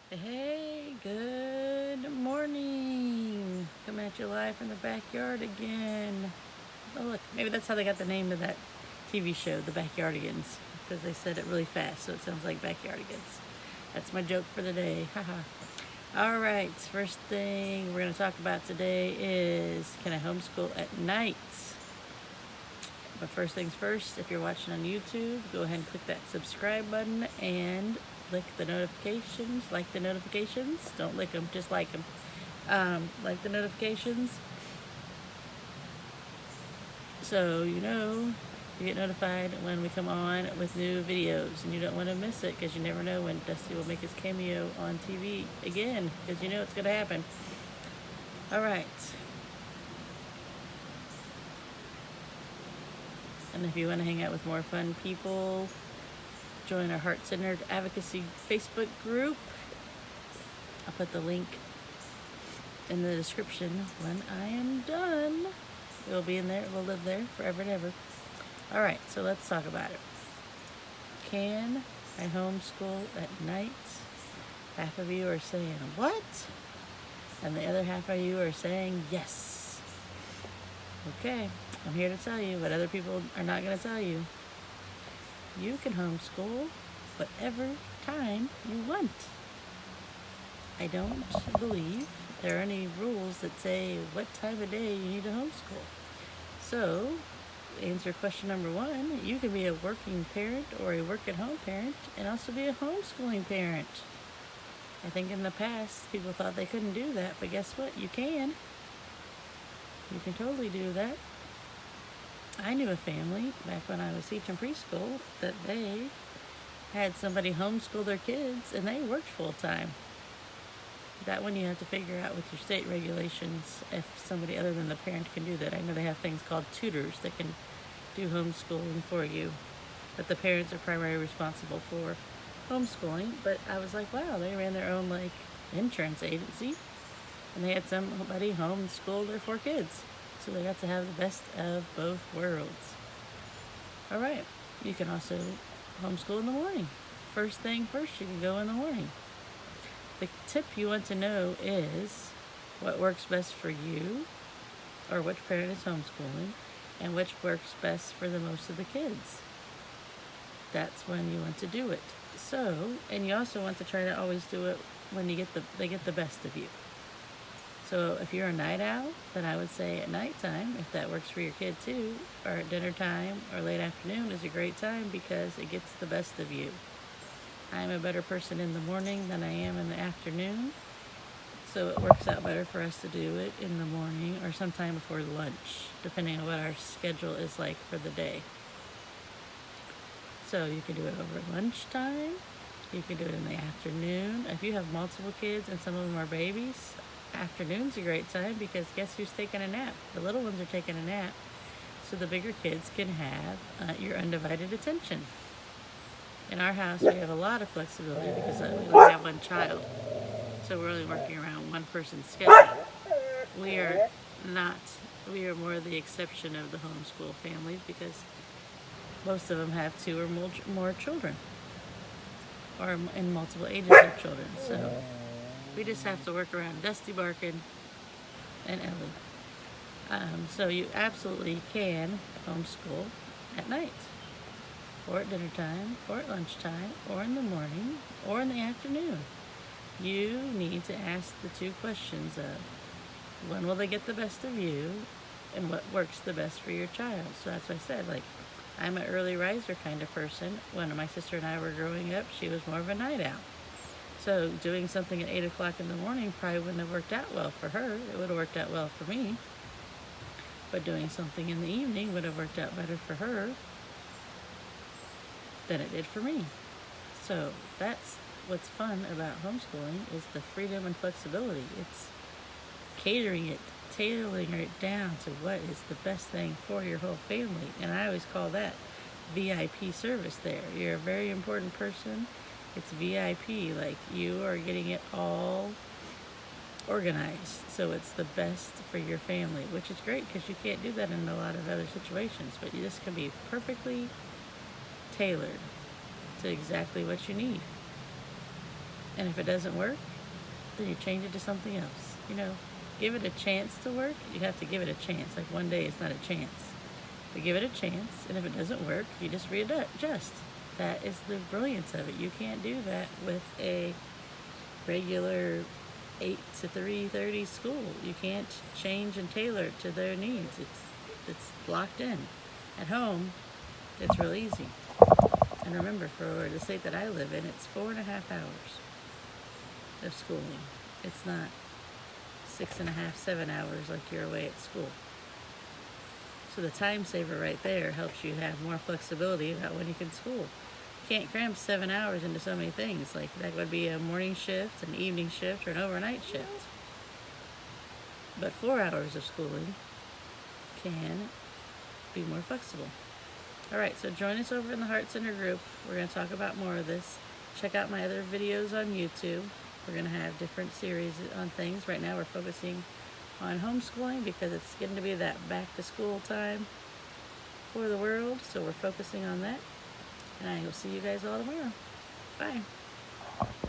Hey, good morning. Coming at you live from the backyard again. Oh, look, maybe that's how they got the name of that TV show, The Backyardigans, because they said it really fast, so it sounds like Backyardigans. That's my joke for the day. Haha. All right, first thing we're going to talk about today is, can I homeschool at night? But first things first, if you're watching on YouTube, go ahead and click that subscribe button and click the notifications, like the notifications. Don't lick them, just like them. Like the notifications, so you get notified when we come on with new videos, and you don't want to miss it, because you never know when Dusty will make his cameo on TV again, because you know it's going to happen. All right. And if you want to hang out with more fun people, join our heart-centered advocacy Facebook group. I'll put the link in the description when I am done. It will be in there. It will live there forever and ever. All right, so let's talk about it. Can I homeschool at night? Half of you are saying, what? And the other half of you are saying, yes. Okay, I'm here to tell you what other people are not going to tell you. You can homeschool whatever time you want. I don't believe there are any rules that say what time of day you need to homeschool. So, to answer question number one, you can be a working parent or a work-at-home parent and also be a homeschooling parent. I think in the past, people thought they couldn't do that, but guess what? You can. You can totally do that. I knew a family back when I was teaching preschool that they had somebody homeschool their kids and they worked full-time. That one you have to figure out with your state regulations if somebody other than the parent can do that. I know they have things called tutors that can do homeschooling for you, but the parents are primarily responsible for homeschooling. But I was like, wow, they ran their own insurance agency, and they had somebody homeschool their 4 kids. So they got to have the best of both worlds. All right, you can also homeschool in the morning. First thing first, you can go in the morning. The tip you want to know is what works best for you, or which parent is homeschooling, and which works best for the most of the kids. That's when you want to do it. So, and you also want to try to always do it when they get the best of you. So if you're a night owl, then I would say at nighttime, if that works for your kid too, or at dinner time or late afternoon is a great time because it gets the best of you. I'm a better person in the morning than I am in the afternoon, so it works out better for us to do it in the morning or sometime before lunch, depending on what our schedule is like for the day. So you can do it over lunchtime, you can do it in the afternoon. If you have multiple kids and some of them are babies, afternoon's a great time because guess who's taking a nap? The little ones are taking a nap, so the bigger kids can have your undivided attention. In our house, we have a lot of flexibility because we only have one child, so we're only working around one person's schedule. We are more the exception of the homeschool families because most of them have 2 or more children, or in multiple ages of children. So we just have to work around Dusty barking and Ellie. So you absolutely can homeschool at night, or at dinner time, or at lunchtime, or in the morning, or in the afternoon. You need to ask the 2 questions of when will they get the best of you, and what works the best for your child. So that's what I said, I'm an early riser kind of person. When my sister and I were growing up, she was more of a night owl. So doing something at 8 o'clock in the morning probably wouldn't have worked out well for her. It would have worked out well for me. But doing something in the evening would have worked out better for her than it did for me. So that's what's fun about homeschooling, is the freedom and flexibility. It's catering it, tailoring it down to what is the best thing for your whole family. And I always call that VIP service there. You're a very important person. It's VIP, you are getting it all organized, so it's the best for your family, which is great because you can't do that in a lot of other situations, but this can be perfectly tailored to exactly what you need. And if it doesn't work, then you change it to something else. You know, give it a chance to work. You have to give it a chance. Like one day it's not a chance. But give it a chance, and if it doesn't work, you just readjust. That is the brilliance of it. You can't do that with a regular 8 to 3:30 school. You can't change and tailor it to their needs. It's locked in. At home, it's real easy. And remember, for the state that I live in, it's 4.5 hours of schooling. It's not 6.5, 7 hours like you're away at school. So the time saver right there helps you have more flexibility about when you can school. You can't cram 7 hours into so many things. Like that would be a morning shift, an evening shift, or an overnight shift. But 4 hours of schooling can be more flexible. All right, so join us over in the Heart Center group. We're going to talk about more of this. Check out my other videos on YouTube. We're going to have different series on things. Right now we're focusing on homeschooling because it's getting to be that back to school time for the world. So we're focusing on that. And I will see you guys all tomorrow. Bye.